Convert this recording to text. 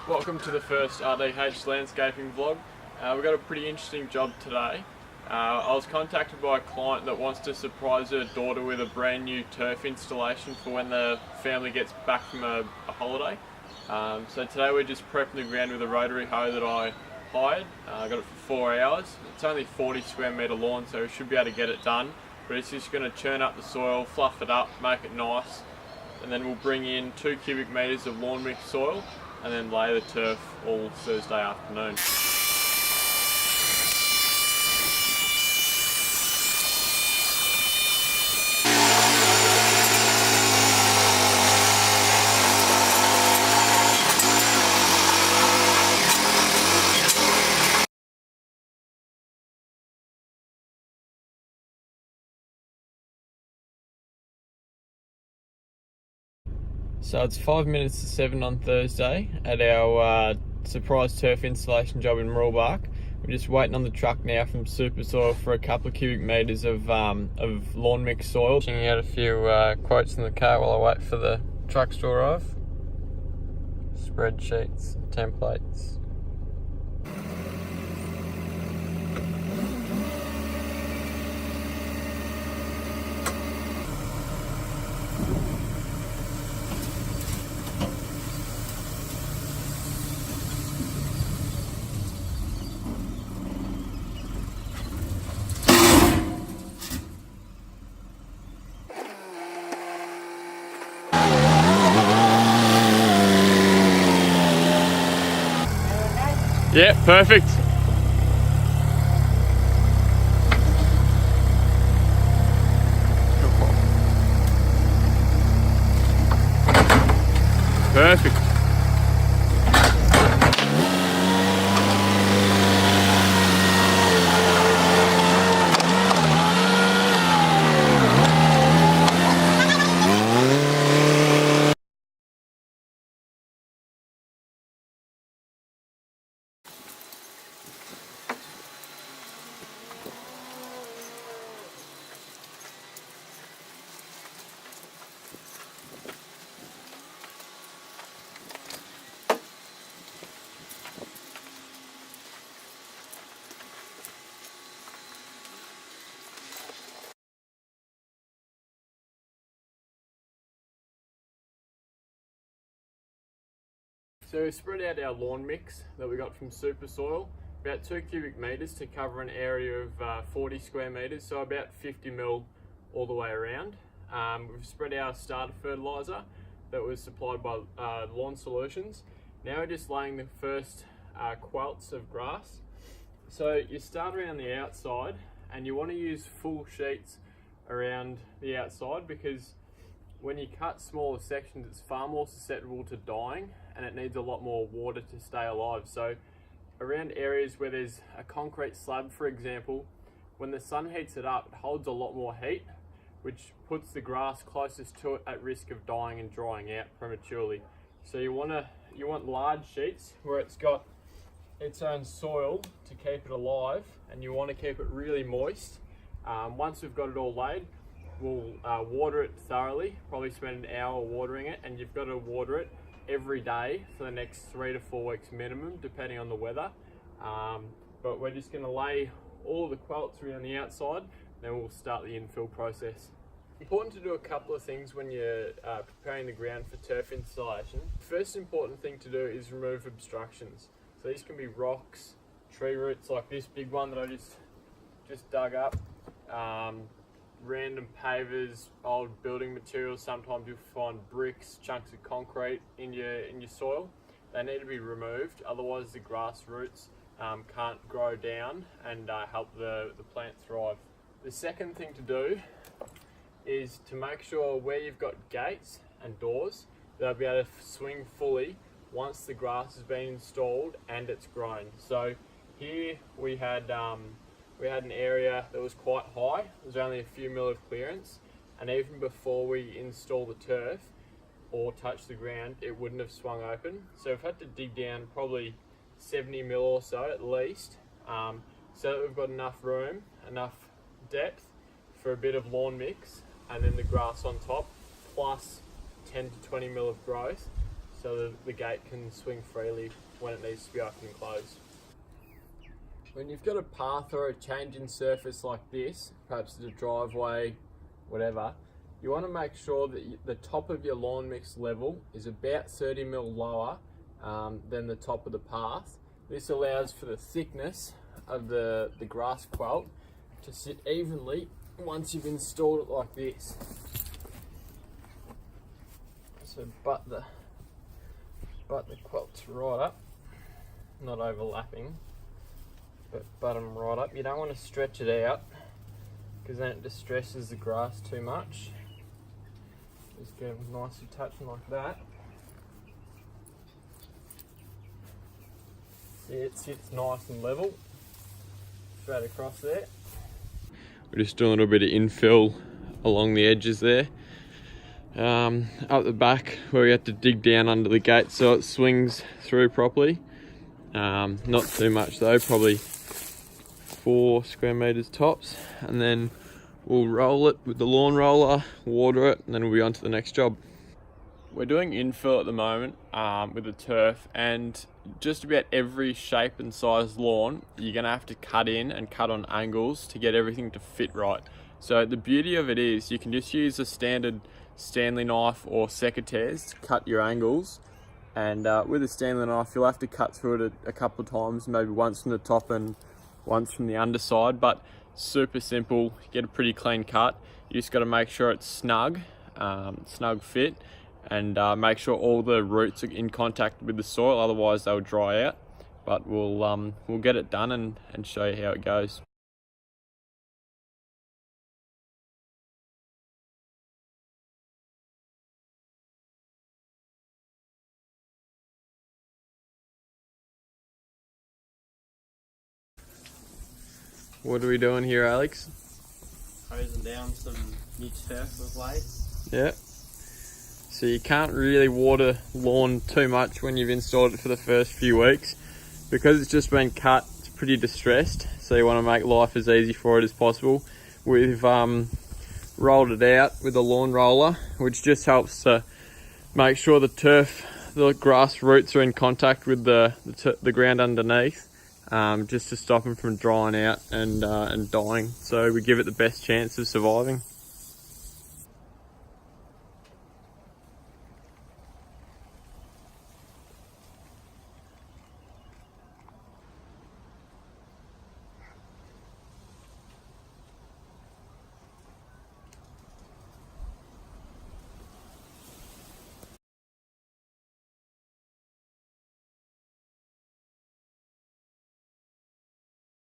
Welcome to the first RDH landscaping vlog. We've got a pretty interesting job today. I was contacted by a client that wants to surprise her daughter with a brand new turf installation for when the family gets back from a holiday. So today we're just prepping the ground with a rotary hoe that I hired. I got it for 4 hours. It's only 40 square metre lawn, so we should be able to get it done. But it's just going to churn up the soil, fluff it up, make it nice, and then we'll bring in 2 cubic metres of lawn mix soil and then lay the turf all Thursday afternoon. So it's 5 minutes to 7 on Thursday at our surprise turf installation job in Mooroolbark. We're just waiting on the truck now from Super Soil for a couple of cubic metres of lawn mix soil. Checking out a few quotes in the car while I wait for the truck to arrive. Spreadsheets, templates. Yeah, perfect. Perfect. So we spread out our lawn mix that we got from Super Soil, about 2 cubic metres to cover an area of 40 square metres, so about 50 mil all the way around. We've spread our starter fertiliser that was supplied by Lawn Solutions. Now we're just laying the first quilts of grass. So you start around the outside and you want to use full sheets around the outside, because when you cut smaller sections, it's far more susceptible to dying and it needs a lot more water to stay alive. So around areas where there's a concrete slab, for example, when the sun heats it up, it holds a lot more heat, which puts the grass closest to it at risk of dying and drying out prematurely. So you want large sheets where it's got its own soil to keep it alive, and you want to keep it really moist. Once we've got it all laid, we'll water it thoroughly, probably spend an hour watering it, and you've got to water it every day for the next 3 to 4 weeks minimum, depending on the weather. But we're just going to lay all the quilts around the outside, then we'll start the infill process. Important to do a couple of things when you're preparing the ground for turf installation. First important thing to do is remove obstructions. So these can be rocks, tree roots like this big one that I just dug up, random pavers, old building materials. Sometimes you'll find bricks, chunks of concrete in your soil. They need to be removed, otherwise the grass roots can't grow down and help the plant thrive. The second thing to do is to make sure where you've got gates and doors, they'll be able to swing fully once the grass has been installed and it's grown. So here we had an area that was quite high. There was only a few mil of clearance, and even before we install the turf or touch the ground, it wouldn't have swung open. So we've had to dig down probably 70 mil or so at least, so that we've got enough room, enough depth for a bit of lawn mix, and then the grass on top, plus 10 to 20 mil of growth. so the gate can swing freely when it needs to be open and closed. When you've got a path or a change in surface like this, perhaps it's a driveway, whatever, you want to make sure that the top of your lawn mix level is about 30 mil lower than the top of the path. This allows for the thickness of the grass quilt to sit evenly once you've installed it like this. So butt the quilts right up, not overlapping, but butt them right up. You don't want to stretch it out because then it distresses the grass too much. Just get them nicely touching like that. See, it sits nice and level, straight across there. We're just doing a little bit of infill along the edges there. Up the back where we have to dig down under the gate so it swings through properly. Not too much though, probably 4 square meters tops, and then we'll roll it with the lawn roller, water it, and then we'll be on to the next job. We're doing infill at the moment with the turf, and just about every shape and size lawn you're going to have to cut in and cut on angles to get everything to fit right. So the beauty of it is you can just use a standard Stanley knife or secateurs to cut your angles, and with a Stanley knife you'll have to cut through it a couple of times, maybe once from the top and once from the underside, but super simple. You get a pretty clean cut. You just got to make sure it's snug fit, and make sure all the roots are in contact with the soil, otherwise they'll dry out. But we'll get it done and show you how it goes. What are we doing here, Alex? Hosing down some new turf we've laid. Yeah. So you can't really water lawn too much when you've installed it for the first few weeks, because it's just been cut. It's pretty distressed, so you want to make life as easy for it as possible. We've rolled it out with a lawn roller, which just helps to make sure the grass roots are in contact with the ground underneath. Just to stop them from drying out and dying, so we give it the best chance of surviving.